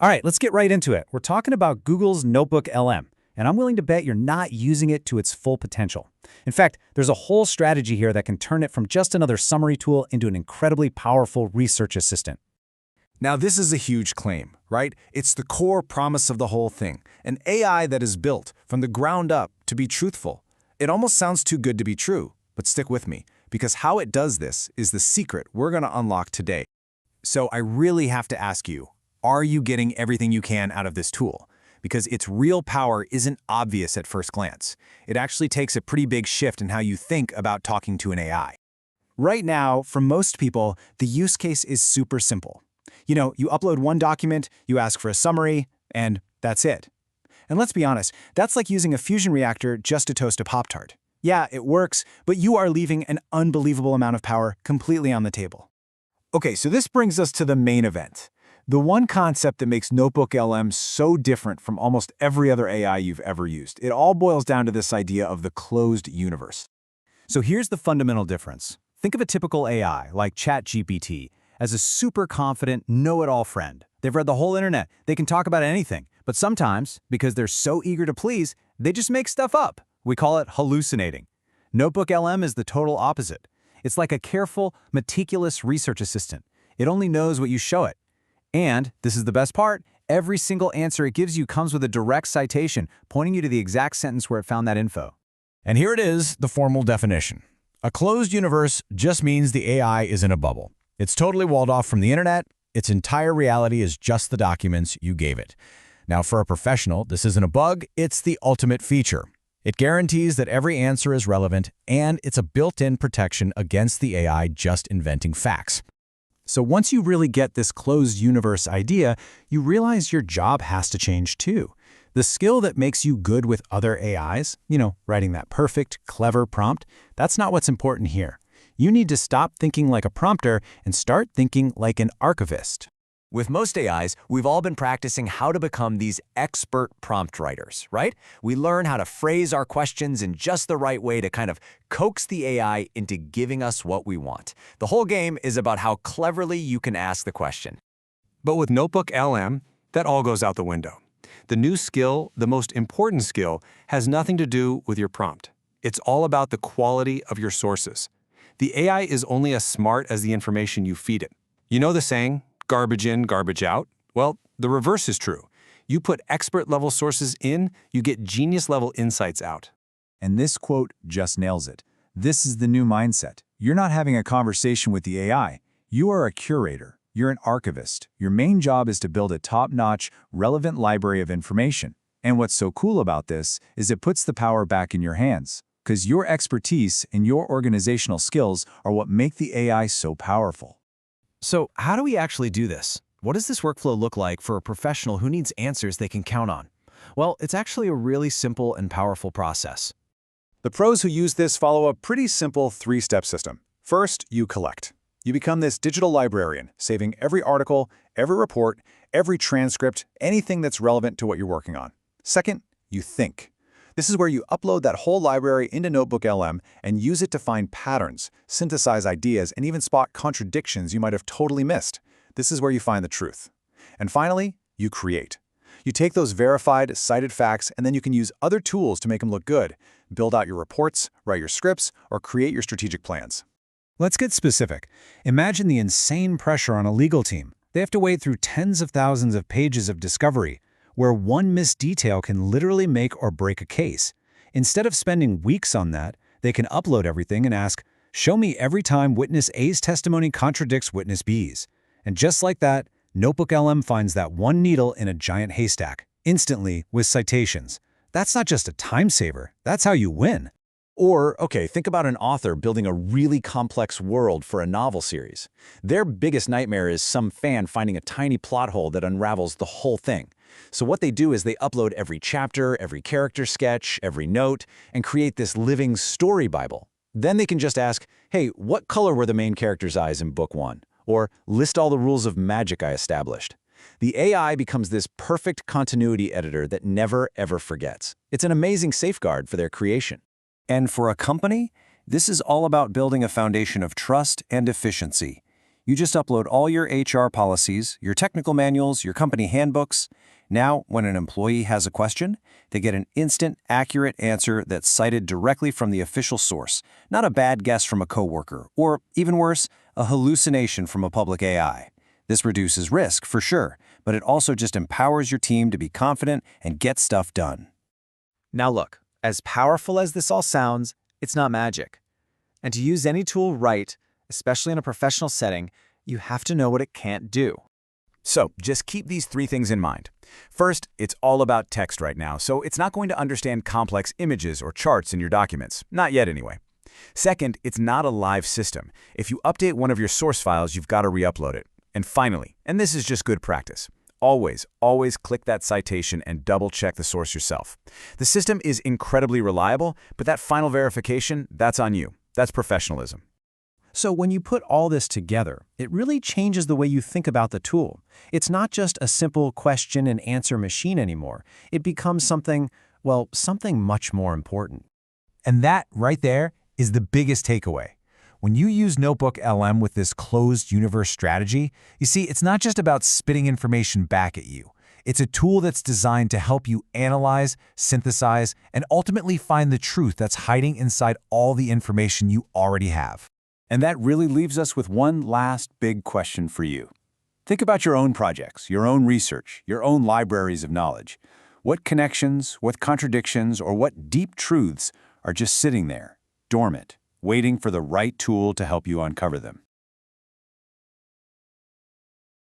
All right, let's get right into it. We're talking about Google's NotebookLM, and I'm willing to bet you're not using it to its full potential. In fact, there's a whole strategy here that can turn it from just another summary tool into an incredibly powerful research assistant. Now, this is a huge claim, right? It's the core promise of the whole thing, an AI that is built from the ground up to be truthful. It almost sounds too good to be true, but stick with me, because how it does this is the secret we're going to unlock today. So I really have to ask you, are you getting everything you can out of this tool? Because its real power isn't obvious at first glance. It actually takes a pretty big shift in how you think about talking to an AI. Right now, for most people, the use case is super simple. You upload one document, you ask for a summary, and that's it. And let's be honest, that's like using a fusion reactor just to toast a Pop-Tart. Yeah, it works, but you are leaving an unbelievable amount of power completely on the table. Okay, so this brings us to the main event. The one concept that makes NotebookLM so different from almost every other AI you've ever used. It all boils down to this idea of the closed universe. So here's the fundamental difference. Think of a typical AI, like ChatGPT, as a super confident, know-it-all friend. They've read the whole internet. They can talk about anything. But sometimes, because they're so eager to please, they just make stuff up. We call it hallucinating. NotebookLM is the total opposite. It's like a careful, meticulous research assistant. It only knows what you show it. And, this is the best part, every single answer it gives you comes with a direct citation, pointing you to the exact sentence where it found that info. And here it is, the formal definition. A closed universe just means the AI is in a bubble. It's totally walled off from the internet. Its entire reality is just the documents you gave it. Now, for a professional, this isn't a bug, it's the ultimate feature. It guarantees that every answer is relevant, and it's a built-in protection against the AI just inventing facts. So once you really get this closed universe idea, you realize your job has to change too. The skill that makes you good with other AIs, writing that perfect, clever prompt, that's not what's important here. You need to stop thinking like a prompter and start thinking like an archivist. With most AIs, we've all been practicing how to become these expert prompt writers, right? We learn how to phrase our questions in just the right way to kind of coax the AI into giving us what we want. The whole game is about how cleverly you can ask the question. But with NotebookLM, that all goes out the window. The new skill, the most important skill, has nothing to do with your prompt. It's all about the quality of your sources. The AI is only as smart as the information you feed it. You know the saying, garbage in, garbage out? Well, the reverse is true. You put expert-level sources in, you get genius-level insights out. And this quote just nails it. This is the new mindset. You're not having a conversation with the AI. You are a curator. You're an archivist. Your main job is to build a top-notch, relevant library of information. And what's so cool about this is it puts the power back in your hands. Because your expertise and your organizational skills are what make the AI so powerful. So how do we actually do this? What does this workflow look like for a professional who needs answers they can count on? Well, it's actually a really simple and powerful process. The pros who use this follow a pretty simple three-step system. First, you collect. You become this digital librarian, saving every article, every report, every transcript, anything that's relevant to what you're working on. Second, you think. This is where you upload that whole library into NotebookLM and use it to find patterns, synthesize ideas, and even spot contradictions you might have totally missed. This is where you find the truth. And finally, you create. You take those verified, cited facts, and then you can use other tools to make them look good. Build out your reports, write your scripts, or create your strategic plans. Let's get specific. Imagine the insane pressure on a legal team. They have to wade through tens of thousands of pages of discovery, where one missed detail can literally make or break a case. Instead of spending weeks on that, they can upload everything and ask, show me every time witness A's testimony contradicts witness B's. And just like that, NotebookLM finds that one needle in a giant haystack, instantly with citations. That's not just a time saver, that's how you win. Or, okay, think about an author building a really complex world for a novel series. Their biggest nightmare is some fan finding a tiny plot hole that unravels the whole thing. So what they do is they upload every chapter, every character sketch, every note, and create this living story Bible. Then they can just ask, hey, what color were the main character's eyes in book 1? Or list all the rules of magic I established. The AI becomes this perfect continuity editor that never, ever forgets. It's an amazing safeguard for their creation. And for a company, this is all about building a foundation of trust and efficiency. You just upload all your HR policies, your technical manuals, your company handbooks. Now, when an employee has a question, they get an instant, accurate answer that's cited directly from the official source, not a bad guess from a coworker, or, even worse, a hallucination from a public AI. This reduces risk, for sure, but it also just empowers your team to be confident and get stuff done. Now look, as powerful as this all sounds, it's not magic. And to use any tool right, especially in a professional setting, you have to know what it can't do. So just keep these 3 things in mind. First, it's all about text right now, so it's not going to understand complex images or charts in your documents. Not yet, anyway. Second, it's not a live system. If you update one of your source files, you've got to re-upload it. And finally, and this is just good practice, always click that citation and double-check the source yourself. The system is incredibly reliable, but that final verification, that's on you. That's professionalism. So when you put all this together, it really changes the way you think about the tool. It's not just a simple question and answer machine anymore. It becomes something, well, something much more important. And that, right there, is the biggest takeaway. When you use NotebookLM with this closed universe strategy, you see, it's not just about spitting information back at you. It's a tool that's designed to help you analyze, synthesize, and ultimately find the truth that's hiding inside all the information you already have. And that really leaves us with one last big question for you. Think about your own projects, your own research, your own libraries of knowledge. What connections, what contradictions, or what deep truths are just sitting there, dormant, waiting for the right tool to help you uncover them?